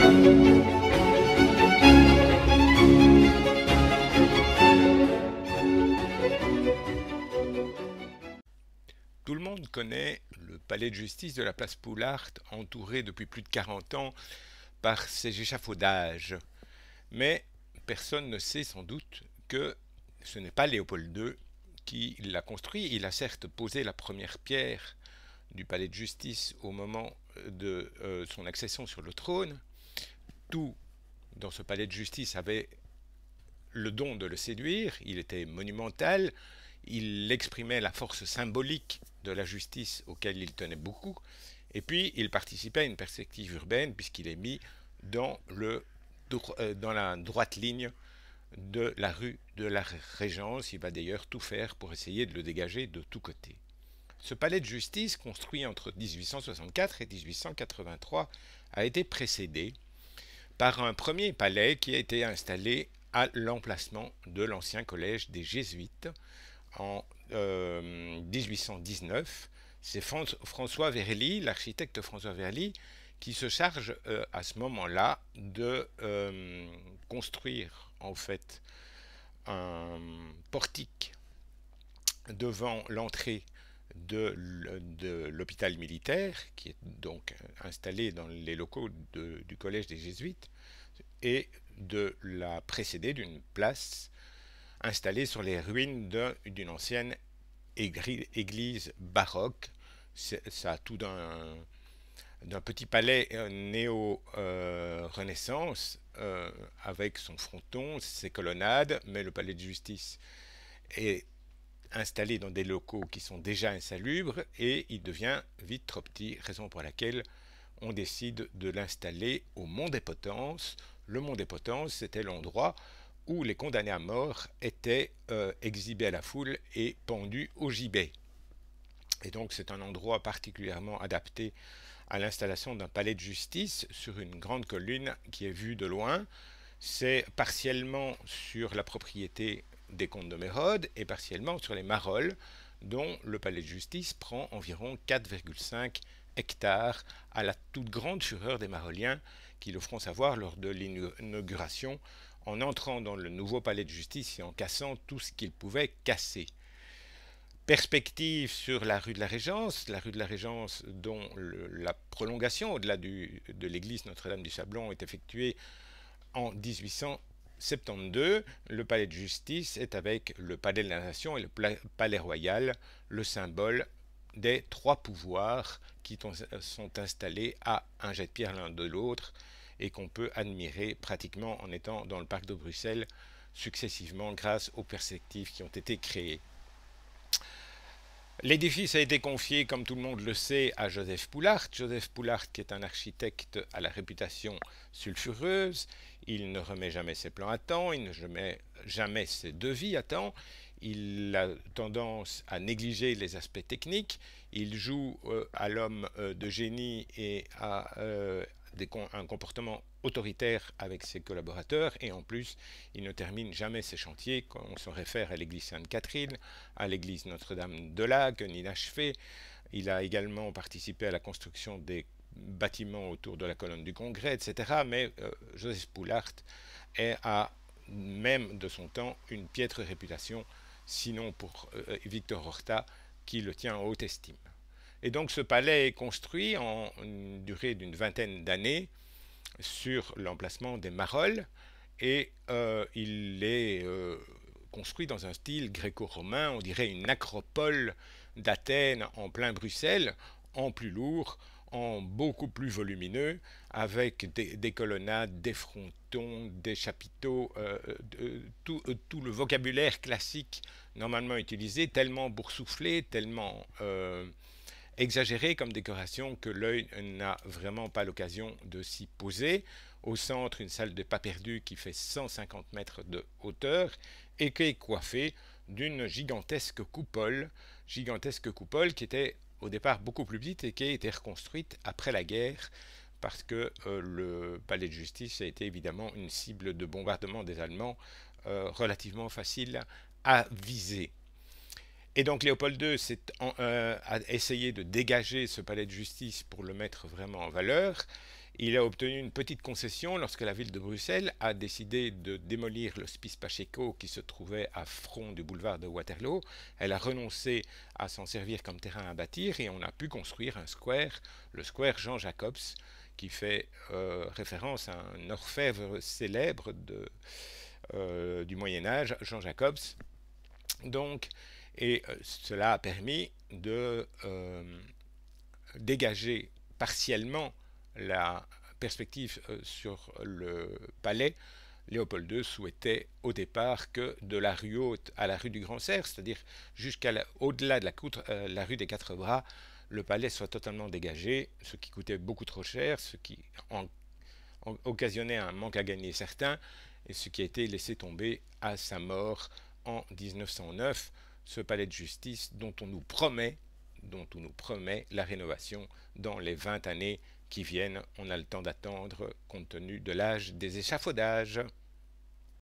Tout le monde connaît le palais de justice de la place Poulart, entouré depuis plus de 40 ans par ses échafaudages. Mais personne ne sait sans doute que ce n'est pas Léopold II qui l'a construit. Il a certes posé la première pierre du palais de justice au moment de son accession sur le trône. Tout dans ce palais de justice avait le don de le séduire, il était monumental, il exprimait la force symbolique de la justice auquel il tenait beaucoup, et puis il participait à une perspective urbaine puisqu'il est mis dans, dans la droite ligne de la rue de la Régence. Il va d'ailleurs tout faire pour essayer de le dégager de tous côtés. Ce palais de justice, construit entre 1864 et 1883, a été précédé par un premier palais qui a été installé à l'emplacement de l'ancien collège des Jésuites en 1819. C'est François Verly, l'architecte François Verly, qui se charge à ce moment-là de construire en fait un portique devant l'entrée de l'hôpital militaire, qui est donc installé dans les locaux du collège des Jésuites, et de la précéder d'une place installée sur les ruines d'une ancienne église baroque. Ça a tout d'un petit palais néo-renaissance avec son fronton, ses colonnades, mais le palais de justice est installé dans des locaux qui sont déjà insalubres et il devient vite trop petit, raison pour laquelle on décide de l'installer au Mont des Potences. Le Mont des Potences, c'était l'endroit où les condamnés à mort étaient exhibés à la foule et pendus au gibet. Et donc c'est un endroit particulièrement adapté à l'installation d'un palais de justice sur une grande colline qui est vue de loin. C'est partiellement sur la propriété des comtes de Mérode et partiellement sur les Marolles, dont le palais de justice prend environ 4,5 hectares, à la toute grande fureur des Maroliens qui le feront savoir lors de l'inauguration en entrant dans le nouveau palais de justice et en cassant tout ce qu'ils pouvaient casser. Perspective sur la rue de la Régence dont la prolongation au-delà de l'église Notre-Dame du Sablon est effectuée en 1872. Le palais de justice est avec le palais de la Nation et le palais royal, le symbole des trois pouvoirs qui sont installés à un jet de pierre l'un de l'autre et qu'on peut admirer pratiquement en étant dans le parc de Bruxelles successivement grâce aux perspectives qui ont été créées. L'édifice a été confié, comme tout le monde le sait, à Joseph Poulart. Joseph Poulart, qui est un architecte à la réputation sulfureuse, il ne remet jamais ses plans à temps, il ne remet jamais ses devis à temps, il a tendance à négliger les aspects techniques, il joue à l'homme de génie et à un comportement autoritaire avec ses collaborateurs, et en plus il ne termine jamais ses chantiers. Quand on se réfère à l'église Sainte-Catherine, à l'église Notre-Dame de Lague, inachevé. Il a également participé à la construction des bâtiments autour de la colonne du Congrès, etc. Mais Joseph Poulart a même de son temps une piètre réputation, sinon pour Victor Horta qui le tient en haute estime. Et donc ce palais est construit en une durée d'une vingtaine d'années sur l'emplacement des Marolles et il est construit dans un style gréco-romain, on dirait une acropole d'Athènes en plein Bruxelles, en plus lourd, en beaucoup plus volumineux, avec des colonnades, des frontons, des chapiteaux, tout le vocabulaire classique normalement utilisé, tellement boursouflé, tellement exagéré comme décoration que l'œil n'a vraiment pas l'occasion de s'y poser. Au centre, une salle de pas perdu qui fait 150 mètres de hauteur et qui est coiffée d'une gigantesque coupole qui était au départ beaucoup plus petite et qui a été reconstruite après la guerre parce que le palais de justice a été évidemment une cible de bombardement des Allemands relativement facile à viser. Et donc Léopold II a essayé de dégager ce palais de justice pour le mettre vraiment en valeur. Il a obtenu une petite concession lorsque la ville de Bruxelles a décidé de démolir l'hospice Pacheco qui se trouvait à front du boulevard de Waterloo. Elle a renoncé à s'en servir comme terrain à bâtir et on a pu construire un square, le square Jean Jacobs, qui fait référence à un orfèvre célèbre du Moyen Âge, Jean Jacobs. Donc, et cela a permis de dégager partiellement la perspective sur le palais. Léopold II souhaitait au départ que de la rue Haute à la rue du Grand Cerf, c'est-à-dire au-delà de la rue des Quatre Bras, le palais soit totalement dégagé, ce qui coûtait beaucoup trop cher, ce qui occasionnait un manque à gagner certain, et ce qui a été laissé tomber à sa mort en 1909, ce palais de justice dont on nous promet la rénovation dans les 20 années qui viennent. On a le temps d'attendre compte tenu de l'âge des échafaudages.